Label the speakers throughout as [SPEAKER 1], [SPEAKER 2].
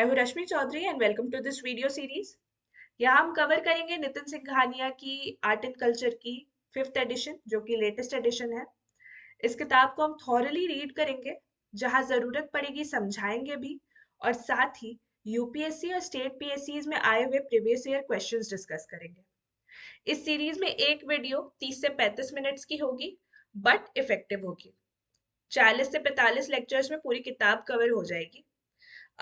[SPEAKER 1] मैं हूँ Rashmi Chaudhary and welcome to this video series. यहाँ हम कवर करेंगे नितिन सिंघानिया की आर्ट एंड कल्चर की फिफ्थ एडिशन जो कि लेटेस्ट एडिशन है। इस किताब को हम थॉरली रीड करेंगे, जहाँ ज़रूरत पड़ेगी समझाएंगे भी, और साथ ही यूपीएससी और स्टेट पीएससीज में आए हुए प्रीवियस ईयर क्वेश्चंस डिस्कस करेंगे। इस सीरीज में एक वीडियो 30 से 35 मिनट्स की होगी, बट इफेक्टिव होगी। 40 से 45 लेक्चर्स में पूरी किताब कवर हो जाएगी।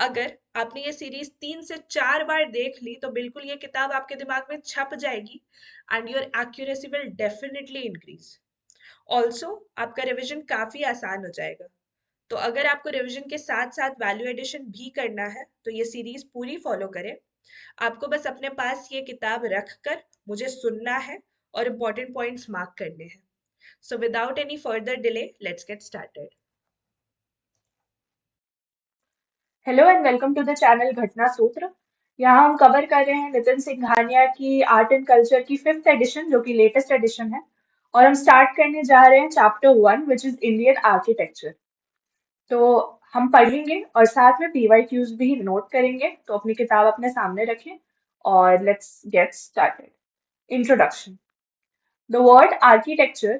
[SPEAKER 1] अगर आपने ये सीरीज 3 से 4 बार देख ली तो बिल्कुल ये किताब आपके दिमाग में छप जाएगी and your accuracy will definitely increase. Also आपका रिवीजन काफी आसान हो जाएगा। तो अगर आपको रिवीजन के साथ साथ वैल्यू एडिशन भी करना है तो ये सीरीज पूरी फॉलो करें। आपको बस अपने पास ये किताब रख कर मुझे सुनना है और इम्पोर्टेंट पॉइंट्स मार्क करने हैं। So without any further delay let's get started.
[SPEAKER 2] Hello and welcome to the channel Ghatna Sutra. यहाँ हम कवर कर रहे हैं नितिन सिंघानिया की आर्ट एंड कल्चर की फिफ्थ एडिशन जो कि लेटेस्ट एडिशन है। और हम स्टार्ट करने जा रहे हैं chapter 1 which is Indian architecture. तो हम पढ़ेंगे और साथ में पीवाईक्यूज भी नोट करेंगे, तो अपनी किताब अपने सामने रखें और let's get started. Introduction. The word architecture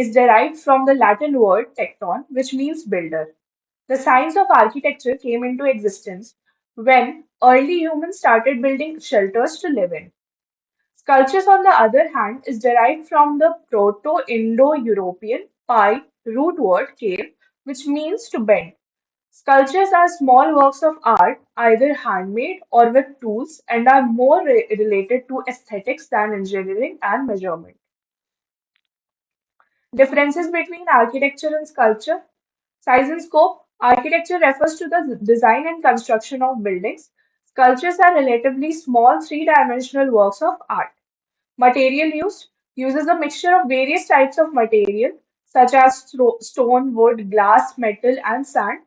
[SPEAKER 2] is derived from the Latin word tecton, which means builder. The science of architecture came into existence when early humans started building shelters to live in. Sculptures, on the other hand, is derived from the Proto Indo European pi root word cave, which means to bend. Sculptures are small works of art, either handmade or with tools, and are more related to aesthetics than engineering and measurement. Differences between architecture and sculpture. Size and scope. Architecture refers to the design and construction of buildings. Sculptures are relatively small three-dimensional works of art. Material used uses a mixture of various types of material such as stone, wood, glass, metal, and sand.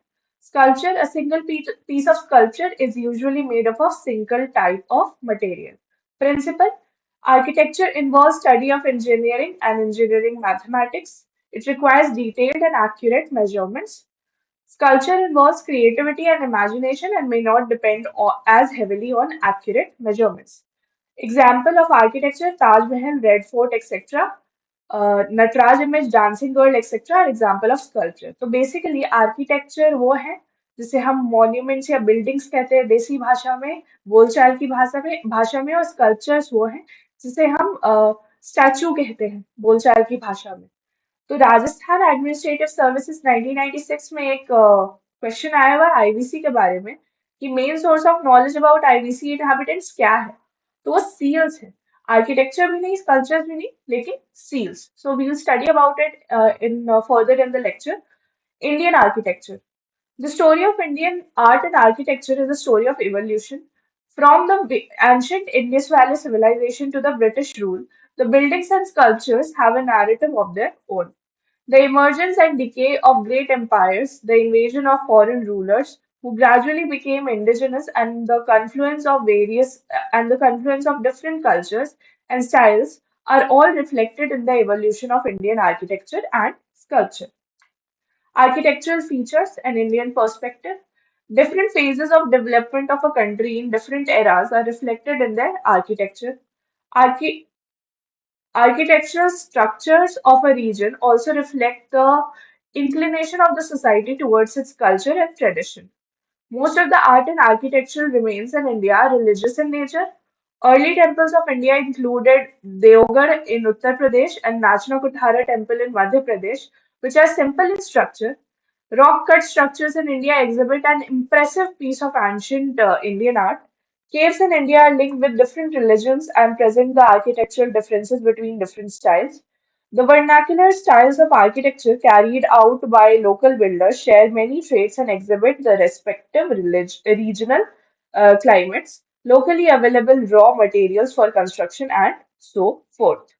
[SPEAKER 2] Sculpture, a single piece of sculpture is usually made up of single type of material. Principle. Architecture involves study of engineering and engineering mathematics. It requires detailed and accurate measurements. Sculpture involves creativity and imagination and may not depend as heavily on accurate measurements. Example of architecture: Taj Mahal, Red Fort, etc. Nataraj image, Dancing Girl, etc. are example of sculpture. तो basically architecture वो है जिसे हम monuments या buildings कहते हैं देसी भाषा में, बोलचाल की भाषा में और sculptures वो हैं जिसे हम statue कहते हैं बोलचाल की भाषा में। तो राजस्थान एडमिनिस्ट्रेटिव सर्विसेज 1996 में एक क्वेश्चन आया हुआ आईवीसी के बारे में कि main source of knowledge about IVC inhabitants क्या है। तो वो सील्स है। आर्किटेक्चर भी नहीं, स्कल्पचर भी नहीं, लेकिन seals. So we will study about it in further in the lecture. Indian architecture. The story of Indian art and architecture is a story of evolution. From the ancient Indus Valley civilization to the British rule, the buildings and sculptures have a narrative of their own. The emergence and decay of great empires, the invasion of foreign rulers who gradually became indigenous, and the confluence of different cultures and styles are all reflected in the evolution of Indian architecture and sculpture. Architectural features and Indian perspective. Different phases of development of a country in different eras are reflected in their architecture. Archi- Architectural structures of a region also reflect the inclination of the society towards its culture and tradition. Most of the art and architectural remains in India are religious in nature. Early temples of India included Deogarh in Uttar Pradesh and Nachna Kuthara temple in Madhya Pradesh, which are simple in structure. Rock cut structures in India exhibit an impressive piece of ancient Indian art. Caves in India are linked with different religions and present the architectural differences between different styles. The vernacular styles of architecture carried out by local builders share many traits and exhibit the respective regional climates, locally available raw materials for construction, and so forth.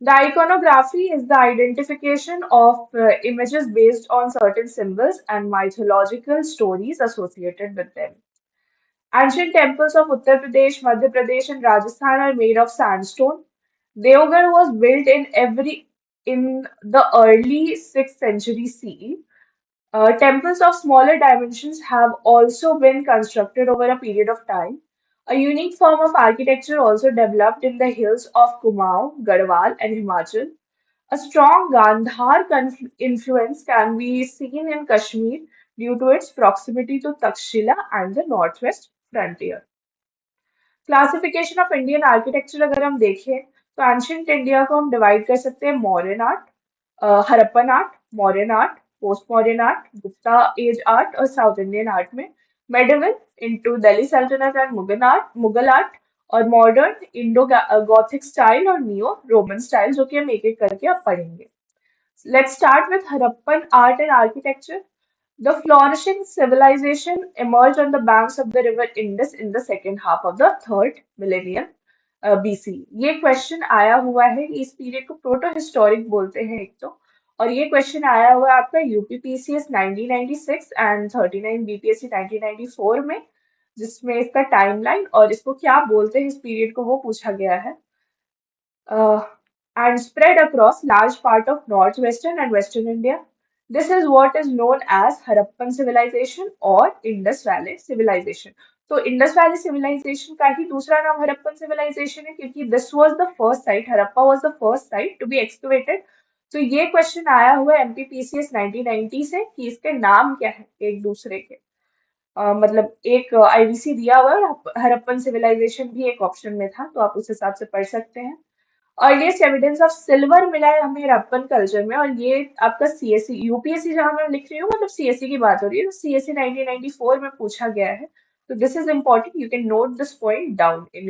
[SPEAKER 2] The iconography is the identification of images based on certain symbols and mythological stories associated with them. Ancient temples of Uttar Pradesh, Madhya Pradesh, and Rajasthan are made of sandstone. Deoghar was built in the early 6th century CE. Temples of smaller dimensions have also been constructed over a period of time. A unique form of architecture also developed in the hills of Kumaon, Garhwal, and Himachal. A strong Gandhar influence can be seen in Kashmir due to its proximity to Takshila and the northwest frontier. Classification of Indian architecture अगर हम देखें तो ancient India को हम divide कर सकते हैं Mauryan art, Harappan art, Mauryan art, post Mauryan art, Gupta age art और साउथ इंडियन आर्ट में, medieval into Delhi sultanate and Mughal art और मॉडर्न इंडो गॉथिक स्टाइल और नियो रोमन स्टाइल जो कि हम एक एक करके अब पढ़ेंगे. Let's start with Harappan art and architecture. The flourishing civilization emerged on the banks of the river Indus in the second half of the third millennium BC. ये क्वेश्चन आया हुआ है, इस पीरियड को प्रोटो हिस्टोरिक बोलते हैं एक तो, और ये क्वेश्चन आया हुआ है आपका यूपीपीसीएस 1996 एंड 39 बीपीएससी 1994 में, जिसमें इसका टाइमलाइन और इसको क्या बोलते हैं इस पीरियड को वो पूछा गया है. uh, and spread across large part of northwestern and western India. This is what is known as Harappan civilization or Indus Valley civilization. तो इंडस वैली सिविलाइजेशन का ही दूसरा नाम हड़प्पन सिविलाइजेशन है क्योंकि this was the first site, Harappa was the first site to be excavated. तो ये question आया हुआ है एमपीपीसीएस 1990 से कि इसके नाम क्या है एक दूसरे के. मतलब एक आईवीसी दिया हुआ है और हड़प्पन सिविलाइजेशन भी एक ऑप्शन में था, तो आप उस हिसाब से पढ़ सकते हैं. अर्लीस्ट एविडेंस ऑफ सिल्वर मिला है हमें हड़प्पन कल्चर में, और ये आपका सीएससी यूपीएससी जहां मैं लिख रही हूँ मतलब सीएससी की बात हो रही है, तो सीएससी 1994 में पूछा गया है. तो this is important, you can note this point down in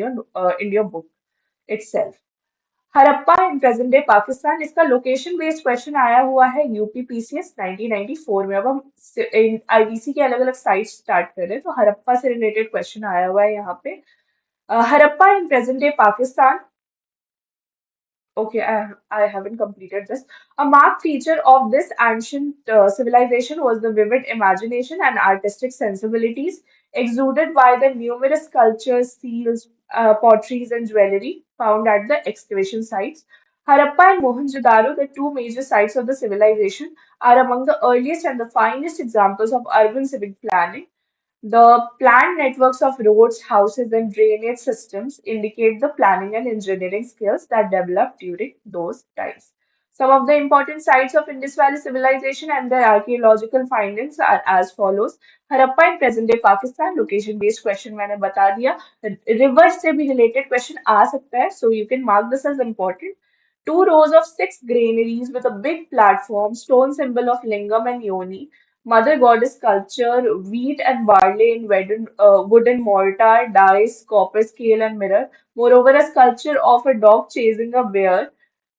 [SPEAKER 2] your book itself. Harappa in present day Pakistan, इसका लोकेशन बेस्ड क्वेश्चन आया हुआ है यूपीपीसीएस 1994 में. अब हम आईवीसी के अलग अलग साइट स्टार्ट कर रहे हैं, तो हड़प्पा से रिलेटेड क्वेश्चन आया हुआ है यहाँ पे. Harappa in present day Pakistan. Okay, I haven't completed this. A marked feature of this ancient civilization was the vivid imagination and artistic sensibilities exuded by the numerous sculptures, seals, potteries, and jewelry found at the excavation sites. Harappa and Mohenjo-daro, the two major sites of the civilization, are among the earliest and the finest examples of urban civic planning. The planned networks of roads, houses, and drainage systems indicate the planning and engineering skills that developed during those times. Some of the important sites of Indus Valley civilization and their archaeological findings are as follows. Harappa in present day Pakistan, location based question मैंने बता दिया. River से भी related question आ सकता है, so you can mark this as important. Two rows of six granaries with a big platform, stone symbol of Lingam and Yoni, Mother Goddess sculpture, wheat and barley in wooden mortar, dice, copper scale, and mirror. Moreover, a sculpture of a dog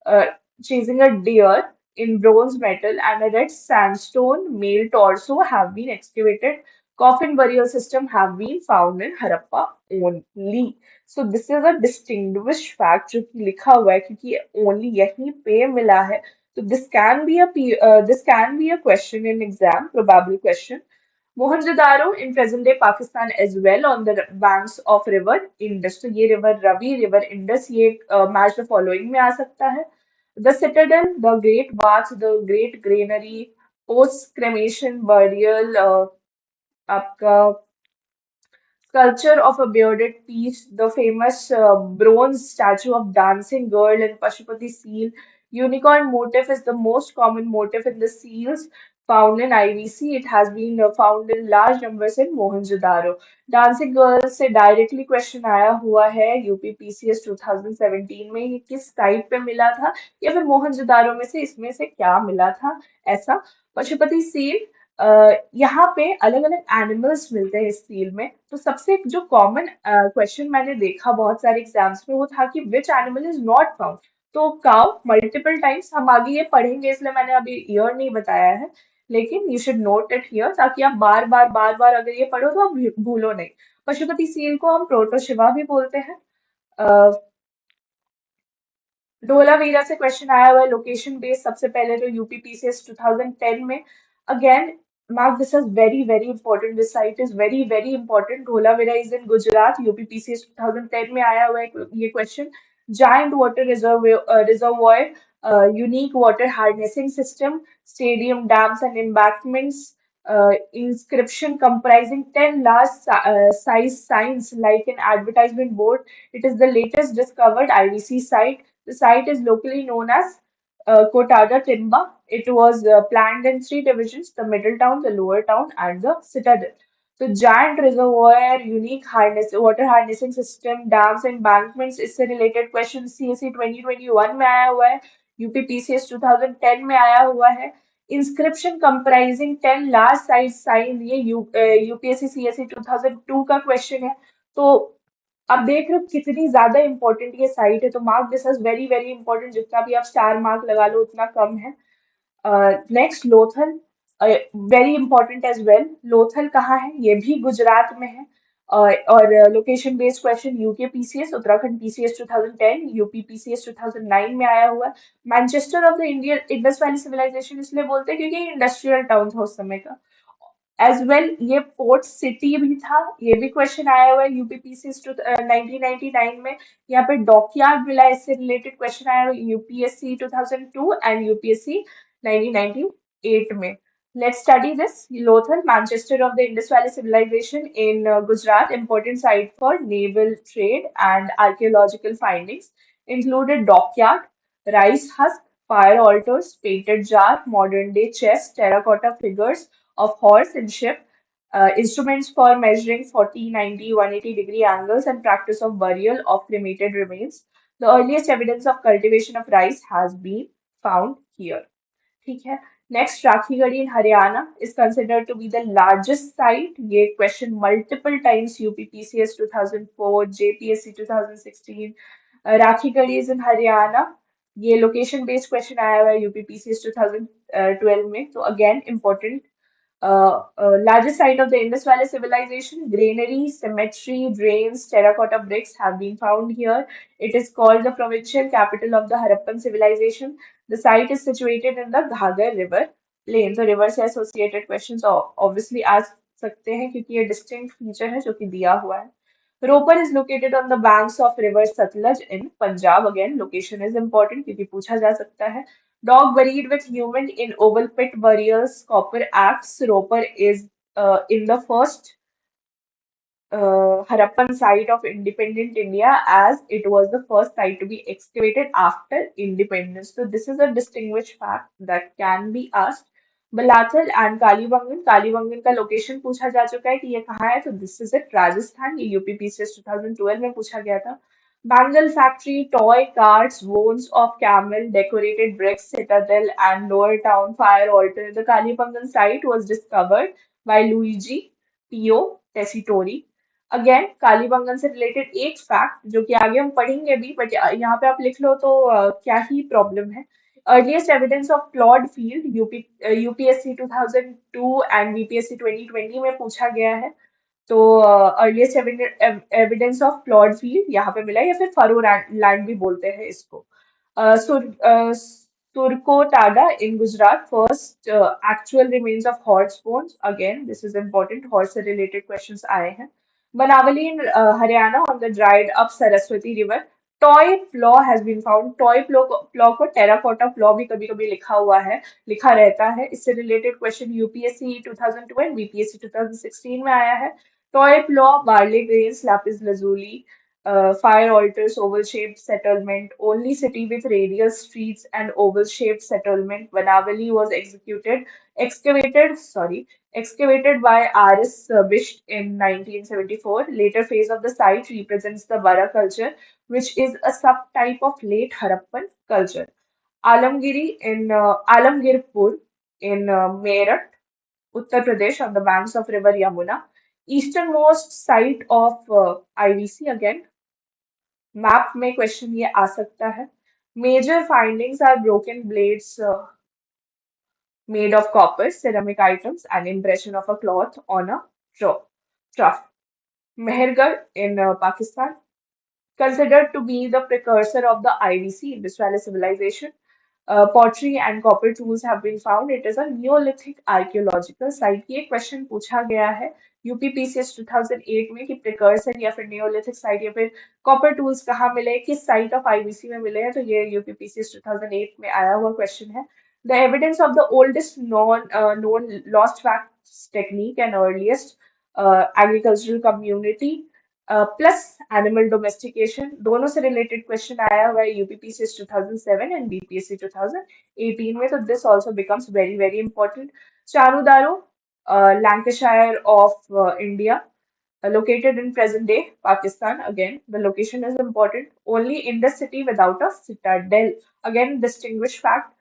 [SPEAKER 2] uh, chasing a deer in bronze metal, and a red sandstone male torso have been excavated. Coffin burial system have been found in Harappa only. So this is a distinguished fact जो कि लिखा हुआ है क्योंकि only यहीं पे मिला है. So this can be a question in exam, probably question. Mohenjo-daro in present-day Pakistan as well on the banks of river Indus. तो ये river Ravi, river Indus ये match the following में आ सकता है. The citadel, the great bath, the great granary, post cremation burial, आपका sculpture of a bearded peace, the famous bronze statue of dancing girl in Pashupati seal. Unicorn motif is the most common motif in the seals found in IVC. It has been found in large numbers in Mohenjo-daro. Dancing girl से directly question आया हुआ है UPPCS 2017 में, ये किस type पे मिला था या फिर मोहनजोदारो में से इसमें से क्या मिला था ऐसा. पशुपति सील, यहाँ पे अलग अलग एनिमल्स मिलते हैं इस फील्ड में. तो सबसे जो कॉमन क्वेश्चन मैंने देखा बहुत सारे एग्जाम्स में वो था कि which animal is not found. तो काउ मल्टीपल टाइम्स, हम आगे ये पढ़ेंगे इसलिए मैंने अभी ईयर नहीं बताया है, लेकिन you should note it here ताकि आप बार बार अगर ये पढ़ो तो आप भूलो नहीं. पशुपति सील को हम प्रोटोशिवा भी बोलते हैं. धोलावीरा से क्वेश्चन आया हुआ है लोकेशन बेस्ड, सबसे पहले तो यूपीपीसीएस 2010 में. Again mark this as very important. This site is very important. Dholavira is in Gujarat. UPPCS 2010 में आया हुआ है ये question. Giant water reservoir unique water harnessing system, stadium dams and embankments, inscription comprising 10 large size signs like an advertisement board. It is the latest discovered IVC site. The site is locally known as Kotada Timba. It was planned in three divisions: the middle town, the lower town, and the citadel. The giant reservoir, unique water harnessing system, dams and embankments इससे related question CSE 2021 में आया हुआ है, UPPCS 2010 में आया हुआ है. Inscription comprising 10 large size sign, ये UPSC CSE 2002 का question है. तो आप देख रहे हो कितनी ज्यादा इंपॉर्टेंट ये साइट है. तो mark this as very very important. जितना भी आप स्टार मार्क लगा लो उतना कम है. Next Lothal, very important as well. Lothal कहाँ है? ये भी गुजरात में है. और location based question UK PCS, Uttarakhand PCS 2010, UP PCS 2009 में आया हुआ है. Manchester of the Indian Indus Valley civilization इसलिए बोलते हैं क्योंकि इंडस्ट्रियल टाउन था उस समय का. एज वेल ये पोर्ट सिटी भी था. ये भी क्वेश्चन आया हुआ है यूपीपीसीएस 1999 में. यहाँ पे डॉकयार्ड मिला है, इससे रिलेटेड क्वेश्चन आया हुआ है यूपीएससी 2002 एंड यूपीएससी 1998 में. Let's study this. Lothal, Manchester of the Indus Valley Civilization in Gujarat, important site for naval trade and archaeological findings, included dockyard, rice husk, fire altars, painted jar, modern day chest, terracotta figures of horse and ship, instruments for measuring 40, 90, 180-degree angles, and practice of burial of cremated remains. The earliest evidence of cultivation of rice has been found here. ठीक है. Next, Rakhigarhi in Haryana is considered to be the largest site. ये question multiple times UPPCS 2004, JPSC 2016. Rakhigarhi is in Haryana. ये location based question आया हुआ है UPPCS 2012 में. तो again important. Largest site of the Indus Valley Civilization, granary, cemetery, drains, terracotta bricks have been found here. It is called the provincial capital of the Harappan civilization. The site is situated in the Ghaggar River plain. तो river से associated questions obviously आ सकते हैं क्योंकि ये distinct feature है जो कि दिया हुआ है. Ropar is located on the banks of river Satluj in Punjab. Again, location is important क्योंकि पूछा जा सकता है. Dog buried with human in oval pit burials, copper axe. Roper is in the first Harappan site of independent India, as it was the first site to be excavated after independence. So this is a distinguished fact that can be asked. Balathal and Kalibangan. Kalibangan का location पूछा जा चुका है कि ये कहाँ है. तो दिस इज इट, राजस्थान. ये यूपीपीसीएस 2012 में पूछा गया था. Bangle factory, toy carts, bones of camel, decorated bricks, citadel, and lower town fire altar. The Kalibangan site was discovered by Luigi Pio Tessitore. Again Kalibangan से रिलेटेड एक फैक्ट जो कि आगे हम पढ़ेंगे भी, बट यहाँ पे आप लिख लो तो क्या ही प्रॉब्लम है. Earliest evidence of ploughed field UPSC 2002 and BPSC 2020 में पूछा गया है. तो earliest evidence of ploughed field यहाँ पे मिला है, या फिर फरो लैंड भी बोलते हैं इसको. Surkotada in Gujarat, first actual remains of horse bones. Again this is important, horse से रिलेटेड क्वेश्चंस आए हैं. Banawali in Haryana on the dried up Saraswati river. Toy plough has been found. Toy plough को टेराकोटा प्लॉ भी कभी कभी लिखा हुआ है, लिखा रहता है. इससे related question UPSC 2002 and BPSC 2016 में आया है. Toy plough, barley grains, lapis lazuli, fire altars, oval-shaped settlement, only city with radial streets and oval-shaped settlement. Banavali was excavated by R.S. Bisht in 1974. Later phase of the site represents the Bara culture, which is a subtype of late Harappan culture. Alamgirpur in Meerut, Uttar Pradesh, on the banks of river Yamuna. Easternmost site of IVC. Again, map में question ये आ सकता है. Major findings are broken blades made of copper, ceramic items, and impression of a cloth on a trough. Mehergarh in Pakistan, considered to be the precursor of the IVC, Indus Valley Civilization. Pottery and copper tools have been found. It is a Neolithic archaeological site. ये question पूछा गया है UPPCS 2008 में कि precursor या फिर Neolithic site या फिर कॉपर टूल्स कहाँ मिले, किस साइट ऑफ आईवीसी में मिले हैं, तो ये यूपीपीसीएस 2008 में आया हुआ क्वेश्चन है. The evidence of the oldest known lost facts technique and earliest agricultural community plus animal domestication दोनों से रिलेटेड क्वेश्चन आया हुआ है यूपीपीसीएस 2007 एंड बीपीएससी 2018 में, तो this also becomes very very important. Chanhudaro, Lancashire of India, located in present day Pakistan. Again, the location is important. Only in the city without a citadel. Again, distinguished fact.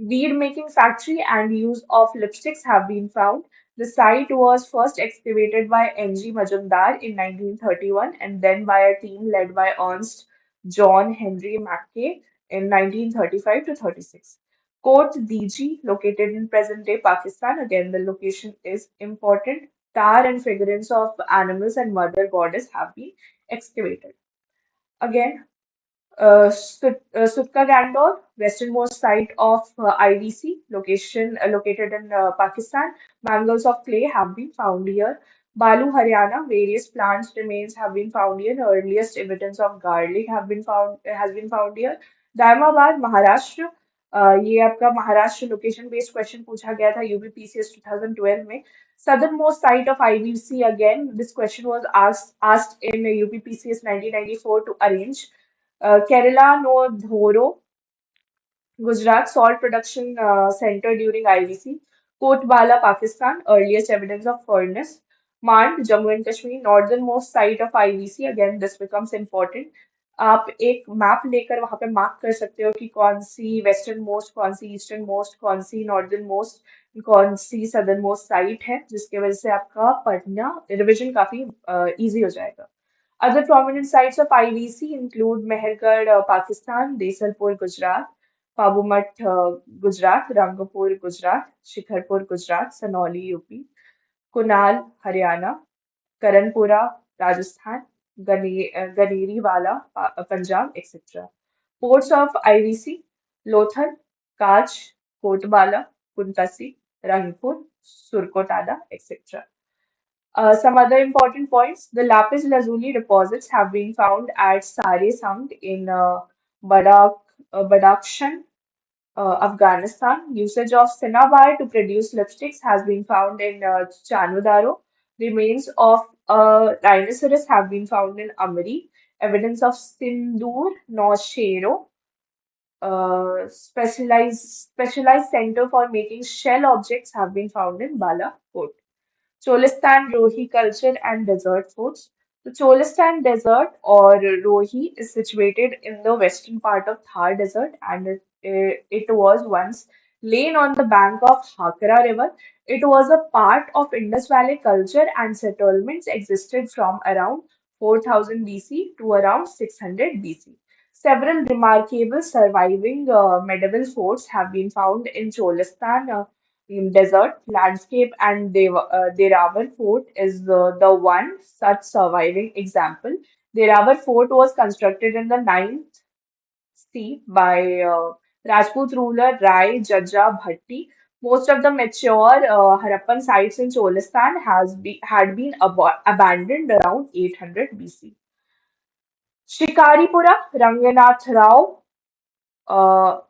[SPEAKER 2] Bead making factory and use of lipsticks have been found. The site was first excavated by N.G. Majumdar in 1931 and then by a team led by Ernst John Henry Mackay in 1935 to 36. Kot Diji, located in present-day Pakistan. Again, the location is important. Tar and figurines of animals and mother goddess have been excavated. Again, Sutka Gandor, westernmost site of IVC, located in Pakistan. Mangles of clay have been found here. Balu, Haryana, various plants remains have been found here. Earliest evidence of garlic has been found here. Daimabad, Maharashtra. ये आपका Maharashtra location based question पूछा गया था UPPCS 2012 में. Southernmost site of IVC, again this question was asked in UPPCS 1994 to arrange. Kerala no Dhoro, Gujarat salt production center during IVC. Kotbala, Pakistan, earliest evidence of furnace. Mand, Jammu and Kashmir, northernmost site of IVC. Again, this becomes important. आप एक map लेकर वहां पे mark कर सकते हो कि कौन सी वेस्टर्न मोस्ट, कौन सी ईस्टर्न मोस्ट, कौन सी नॉर्दर्न मोस्ट, कौन सी सदर्न मोस्ट साइट है, जिसकी वजह से आपका पढ़ना रिविजन काफी इजी हो जाएगा. Other prominent sites of IVC include Mehergarh, Pakistan, Desalpur, Gujarat, Pabumat, Gujarat, Rangpur, Gujarat, Shikharpur, Gujarat, Sanauli, UP, Kunal, Haryana, Karanpura, Rajasthan, Ganeriwala, Punjab, etc. Ports of IVC, Lothal, Kach, Kotbala, Kuntasi, Rangpur, Surkotada, etc. Some other important points. The lapis lazuli deposits have been found at Sare Sangh in Badak, Badakhshan, Afghanistan. Usage of cinnabar to produce lipsticks has been found in Chanudaro. Remains of a rhinoceros have been found in Amri. Evidence of Sindoor Noshero, specialized center for making shell objects have been found in Balakot. Cholistan Rohi culture and desert foods. The Cholistan Desert or Rohi is situated in the western part of Thar Desert and it was once lain on the bank of Hakra River. It was a part of Indus Valley culture and settlements existed from around 4000 BC to around 600 BC. Several remarkable surviving medieval forts have been found in Cholistan desert landscape, and Deravar Fort is the one such surviving example. Deravar Fort was constructed in the 9th C by Rajput ruler Rai Jajja Bhatti. Most of the mature Harappan sites in Cholistan had been abandoned around 800 BC. Shikaripura, Ranganath Rao, uh,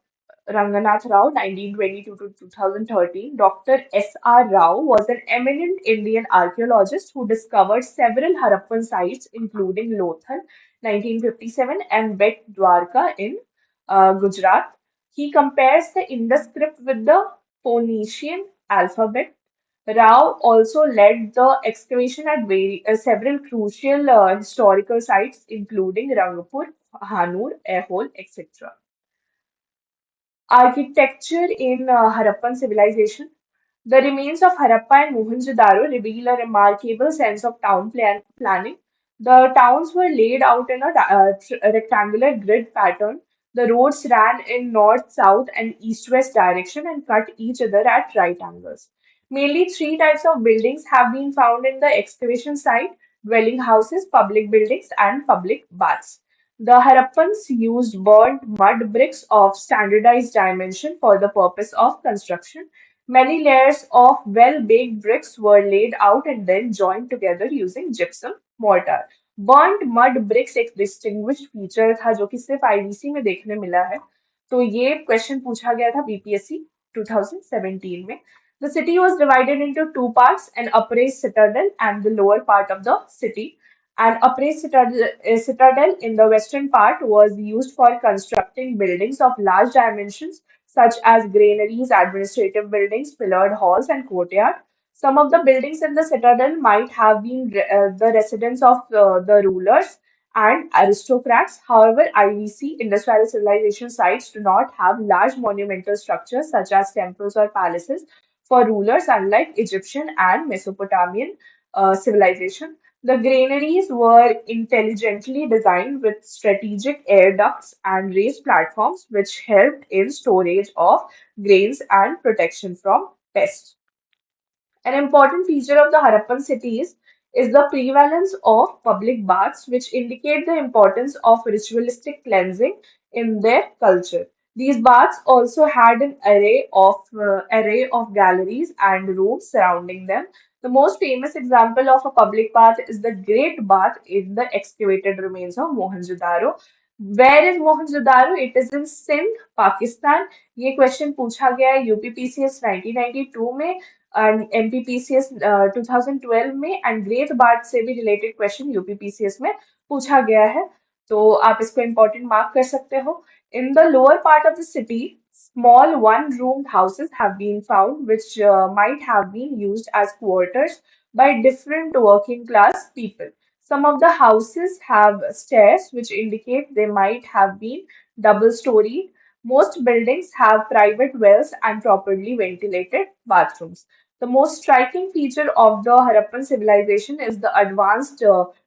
[SPEAKER 2] Ranganath Rao, 1922 to 2013. Dr. S.R. Rao was an eminent Indian archaeologist who discovered several Harappan sites, including Lothal, 1957, and Bet Dwarka in Gujarat. He compares the Indus script with the Phoenician alphabet. Rao also led the excavation at several crucial historical sites, including Rangpur, Hanur, Aihole, etc. Architecture in Harappan civilization. The remains of Harappa and Mohenjo-daro reveal a remarkable sense of planning. The towns were laid out in a rectangular grid pattern. The roads ran in north, south, and east-west direction and cut each other at right angles. Mainly three types of buildings have been found in the excavation site: dwelling houses, public buildings, and public baths. The Harappans used burnt mud bricks of standardized dimension for the purpose of construction. Many layers of well-baked bricks were laid out and then joined together using gypsum mortar. Burnt mud bricks एक distinguished feature था जो कि सिर्फ IVC में देखने मिला है. तो ये क्वेश्चन पूछा गया था बीपीएससी 2017 में. The city was divided into two parts, an upraised citadel and the lower part of the city. An upraised citadel in the western part was used for constructing buildings of large dimensions such as granaries, administrative buildings, pillared halls, and courtyard. Some of the buildings in the citadel might have been the residence of the rulers and aristocrats. However, IVC, industrial civilization sites, do not have large monumental structures such as temples or palaces for rulers, unlike Egyptian and Mesopotamian civilization. The granaries were intelligently designed with strategic air ducts and raised platforms, which helped in storage of grains and protection from pests. An important feature of the Harappan cities is the prevalence of public baths, which indicate the importance of ritualistic cleansing in their culture. These baths also had an array of galleries and rooms surrounding them. The most famous example of a public bath is the Great Bath in the excavated remains of Mohenjo-daro. Where is Mohenjo-daro? It is in Sindh, Pakistan. ये question पूछा गया है UPPCS 1992 में and MPPCS 2012 में and great BART से भी related question UPPCS में पूछा गया है तो आप इसको इम्पोर्टेंट मार्क कर सकते हो in the lower part of the city small one-roomed houses have been found which might have been used as quarters by different working class people. Some of the houses have stairs which indicate they might have been double-storied. Most buildings have private wells and properly ventilated bathrooms. The most striking feature of the Harappan civilization is the advanced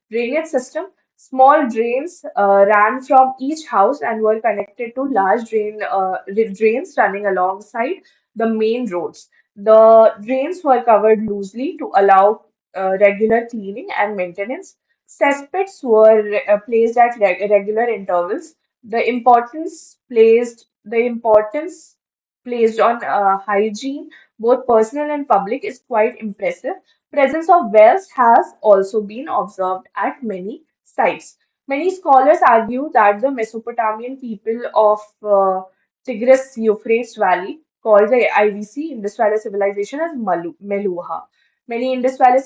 [SPEAKER 2] drainage system. Small drains ran from each house and were connected to large drains running alongside the main roads. The drains were covered loosely to allow regular cleaning and maintenance. Cesspits were placed at regular intervals. The importance placed on hygiene, both personal and public, is quite impressive. Presence of wells has also been observed at many sites. Many scholars argue that the Mesopotamian people of Tigris-Euphrates Valley, called the IVC, Indus Valley Civilization, as Meluha. Many Indus Valley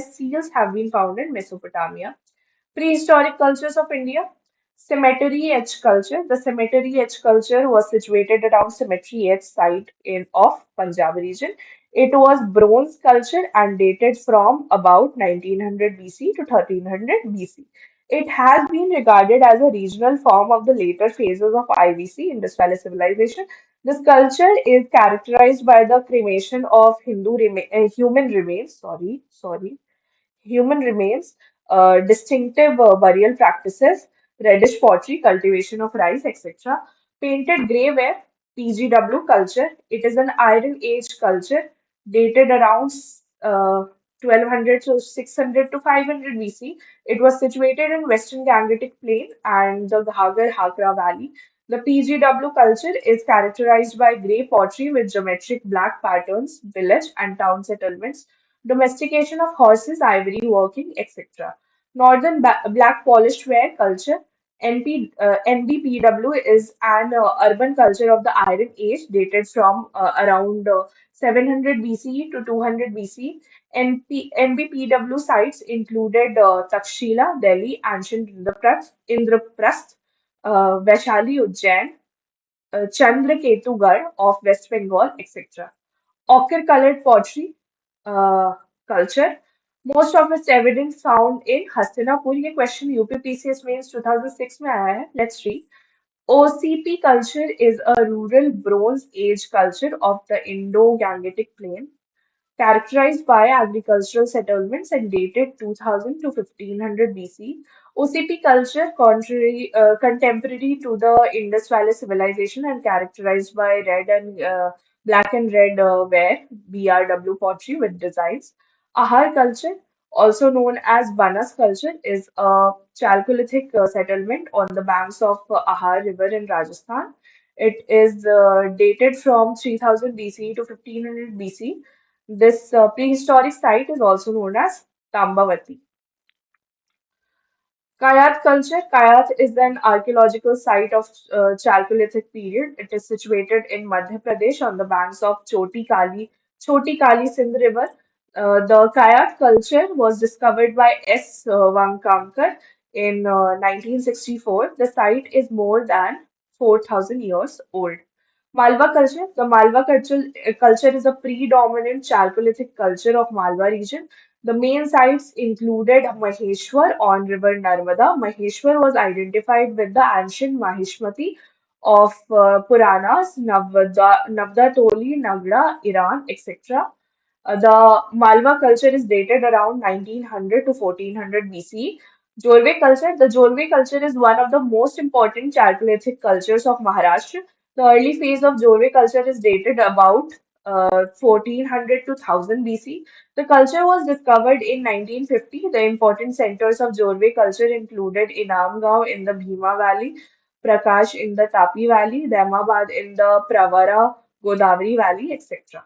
[SPEAKER 2] seals have been found in Mesopotamia. Prehistoric cultures of India. Cemetery Edge culture. The Cemetery Edge culture was situated around Cemetery Edge site of Punjab region. It was bronze culture and dated from about 1900 BC to 1300 BC. It has been regarded as a regional form of the later phases of IVC, Indus Valley Civilization. This culture is characterized by the cremation of human remains. Human remains, distinctive burial practices, reddish pottery, cultivation of rice, etc. Painted grey ware, PGW culture. It is an Iron Age culture dated around 1200 to 600 to 500 BC. It was situated in Western Gangetic Plain and the Ghagar Hakra Valley. The PGW culture is characterized by grey pottery with geometric black patterns, village and town settlements, domestication of horses, ivory working, etc. Northern Black Polished Ware culture. NBPW is an urban culture of the Iron Age dated from around 700 BCE to 200 BC. NBPW sites included Takshila, Delhi, ancient Indraprasth, Vaishali, Ujjain, Chandraketugarh of West Bengal, etc. Ochre colored pottery uh, culture. Most of its evidence found in Hastinapur. ये question UPPCS means 2006 में आया है. Let's read. OCP culture is a rural Bronze Age culture of the Indo-Gangetic Plain characterized by agricultural settlements and dated 2000 to 1500 BC. OCP culture, contemporary to the Indus Valley civilization and characterized by black and red ware, BRW pottery with designs. Ahar culture, also known as Banas culture, is a Chalcolithic settlement on the banks of Ahar River in Rajasthan. It is dated from 3000 BCE to 1500 BC. This prehistoric site is also known as Tambavati. Kayat culture. Kayat is an archaeological site of Chalcolithic period. It is situated in Madhya Pradesh on the banks of Choti Kali Sindh River. The Kayat culture was discovered by S. Vankankar in 1964. The site is more than 4,000 years old. Malwa culture. The culture is a predominant Chalcolithic culture of Malwa region. The main sites included Maheshwar on river Narmada. Maheshwar was identified with the ancient Mahishmati of Puranas, Navdatoli, Nagda, Iran, etc. The Malwa culture is dated around 1900 to 1400 BC. Jorve culture. The Jorve culture is one of the most important Chalcolithic cultures of Maharashtra. The early phase of Jorve culture is dated about 1400 to 1000 BC. The culture was discovered in 1950. The important centers of Jorve culture included Inamgaon in the Bhima Valley, Prakash in the Tapi Valley, Daimabad in the Pravara Godavari Valley, etc.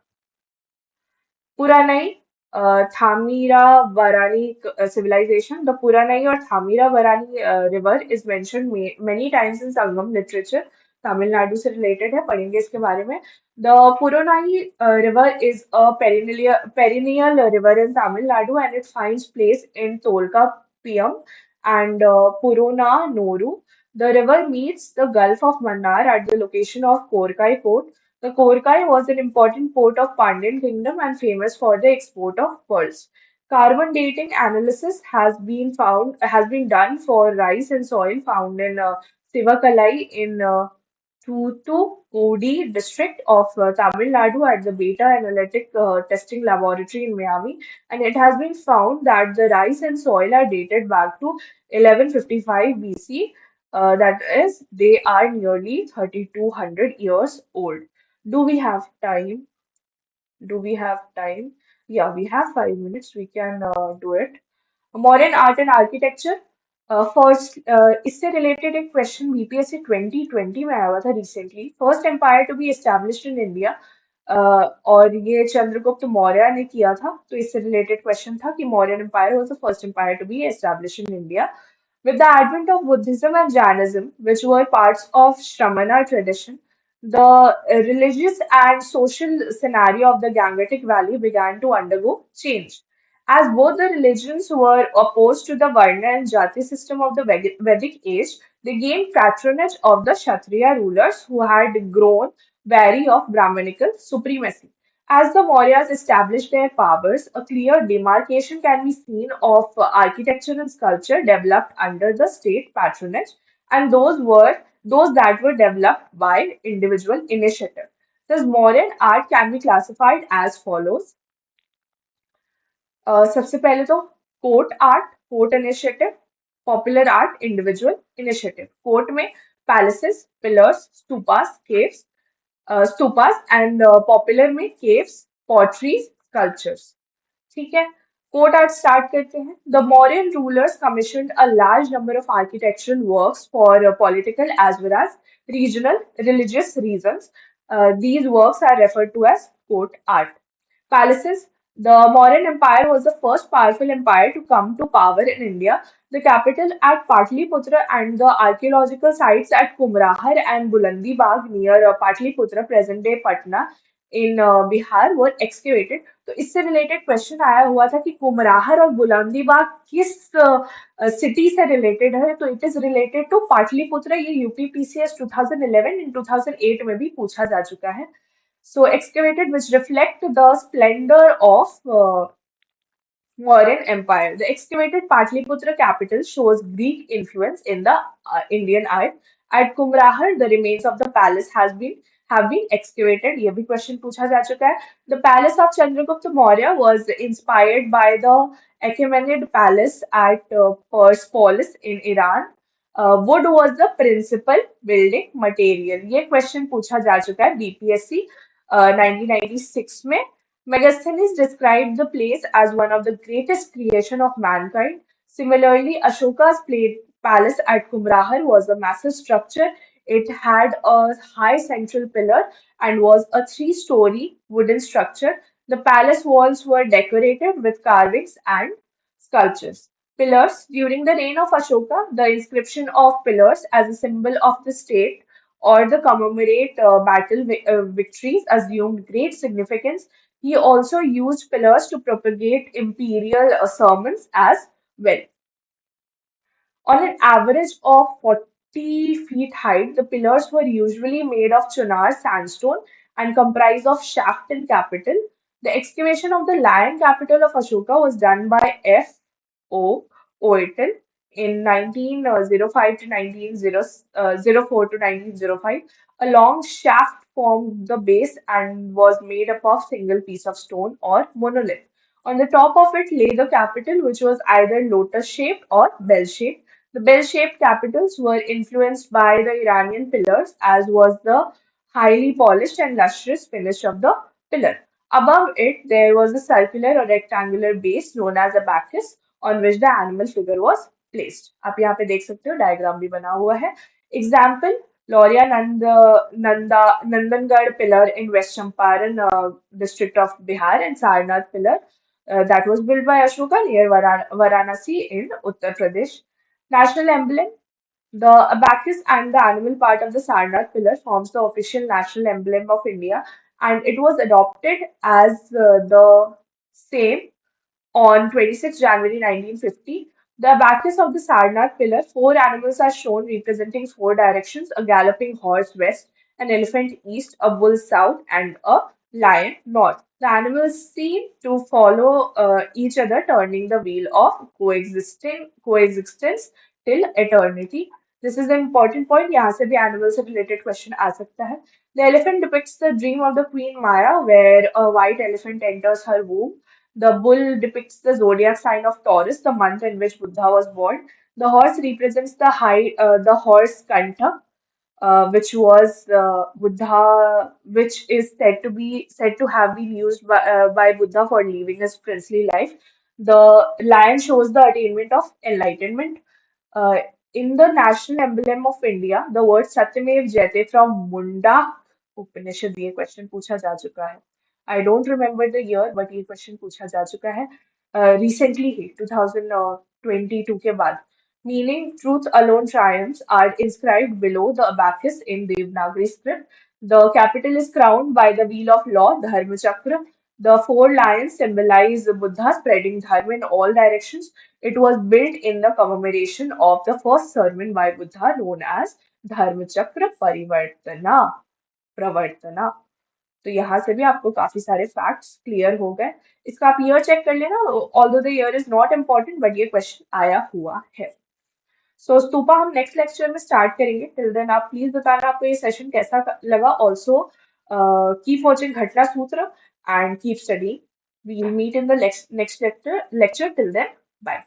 [SPEAKER 2] Puranai, Thamirabarani civilization. The Puranai or Thamirabarani river is mentioned many times in Sangam literature. Tamil Nadu से related है पढ़ेंगे इसके बारे में. The Puranai river is a perennial river in Tamil Nadu and it finds place in Tolkapiyam and Puruna Noru. The river meets the Gulf of Mannar at the location of Korkai port. The Korkai was an important port of Pandyan kingdom and famous for the export of pearls. Carbon dating analysis has been done for rice and soil found in Sivakalai in Thoothukudi district of Tamil Nadu at the Beta Analytic Testing Laboratory in Miami, and it has been found that the rice and soil are dated back to 1155 BC. That is, they are nearly 3200 years old. Do we have time? Do we have time? Yeah, we have 5 minutes. We can do it. Modern art and architecture. First इससे related एक question BPSC 2020 में आया हुआ था recently. First empire to be established in India और ये चंद्रगुप्त मौर्य ने किया था. तो इससे रिलेटेड क्वेश्चन था कि Mauryan empire was the first empire to be established in India. With the advent of Buddhism and Jainism, which were parts of Shramana tradition, the religious and social scenario of the Gangetic Valley began to undergo change. As both the religions were opposed to the Varna and Jati system of the Vedic age, they gained patronage of the Kshatriya rulers who had grown weary of Brahmanical supremacy. As the Mauryas established their powers, a clear demarcation can be seen of architecture and sculpture developed under the state patronage, and those that were developed by individual initiative. Thus, Mauryan art can be classified as follows. सबसे पहले तो court art, court initiative, popular art, individual initiative. Court में palaces, pillars, stupas and popular में caves, potteries, sculptures. ठीक है. Court art start करते हैं. The Mauryan rulers commissioned a large number of architectural works for political as well as regional religious reasons. These works are referred to as court art. Palaces. The Mauryan Empire was the first powerful empire to come to power in India. The capital at Patliputra and the archaeological sites at Kumrahar and Bulandi Bagh near Patliputra, present day Patna, in Bihar were excavated. तो इससे related question आया हुआ था कि कुमराहर और बुलंदी बाग किस city से रिलेटेड है. तो it is related to Pataliputra. ये यूपीपीसीएस 2011 एंड 2008 में भी पूछा जा चुका है. So excavated which reflect the splendor of Mauryan Empire. The excavated Patliputra capital shows Greek influence in the Indian art. At Kumrahar, the remains of the palace have been excavated. ये भी question पूछा जा चुका है. The palace of Chandragupta Maurya was inspired by the Achaemenid palace at Persepolis in Iran. Wood was the principal building material. ये question पूछा जा चुका है BPSC 1996 में. Megasthenes described the place as one of the greatest creation of mankind. Similarly, Ashoka's palace at Kumrahar was a massive structure It had a high central pillar and was a three-story wooden structure. The palace walls were decorated with carvings and sculptures. Pillars. During the reign of Ashoka, the inscription of pillars as a symbol of the state or the commemorate victories assumed great significance. He also used pillars to propagate imperial sermons as well. On an average of 40 feet height, the pillars were usually made of Chunar sandstone and comprised of shaft and capital. The excavation of the lion capital of Ashoka was done by F. O. Oetel in 1905 to 1904 to 1905. A long shaft formed the base and was made up of single piece of stone or monolith. On the top of it lay the capital, which was either lotus shaped or bell shaped. The bell-shaped capitals were influenced by the Iranian pillars, as was the highly polished and lustrous finish of the pillar. Above it, there was a circular or rectangular base known as a bacchus, on which the animal figure was placed. आप यहाँ पे देख सकते हो diagram भी बना हुआ है. Example: Lorya Nandangad pillar in West Champaran district of Bihar and Sarnath pillar that was built by Ashoka near Varanasi in Uttar Pradesh. National emblem. The abacus and the animal part of the Sarnath pillar forms the official national emblem of India, and it was adopted as the same on 26 January 1950. The abacus of the Sarnath pillar, four animals are shown representing four directions: a galloping horse west, an elephant east, a bull south, and a lion north. The animals seem to follow each other, turning the wheel of coexistence till eternity. This is an important point. यहाँ से भी animal से related question आ सकता है. The elephant depicts the dream of the Queen Maya, where a white elephant enters her womb. The bull depicts the zodiac sign of Taurus, the month in which Buddha was born. The horse represents the horse Kantha, which was Buddha, which is said to have been used by Buddha for living his princely life. The lion shows the attainment of enlightenment. Uh, in the national emblem of India, the word Satyamev Jayate from Munda उपनिषद ये question पूछा जा चुका है. I don't remember the year, but ये question पूछा जा चुका है recently ही 2022 के बाद. Meaning, truth alone triumphs are inscribed below the abacus in Devanagari script. The capital is crowned by the wheel of law, Dharma Chakra. The four lions symbolize Buddha spreading dharma in all directions. It was built in the commemoration of the first sermon by Buddha known as Dharma Chakra Parivartana. प्रवर्तना. तो यहाँ से भी आपको काफी सारे facts clear हो गए. इसका आप ईयर चेक कर लेना. Although the year is not important but ये क्वेश्चन आया हुआ है. सो स्तूपा हम नेक्स्ट लेक्चर में स्टार्ट करेंगे. टिल देन आप प्लीज बताना आपको ये सेशन कैसा लगा. Also keep watching Ghatna Sutra and keep study. We will meet in the next lecture. Till then, bye.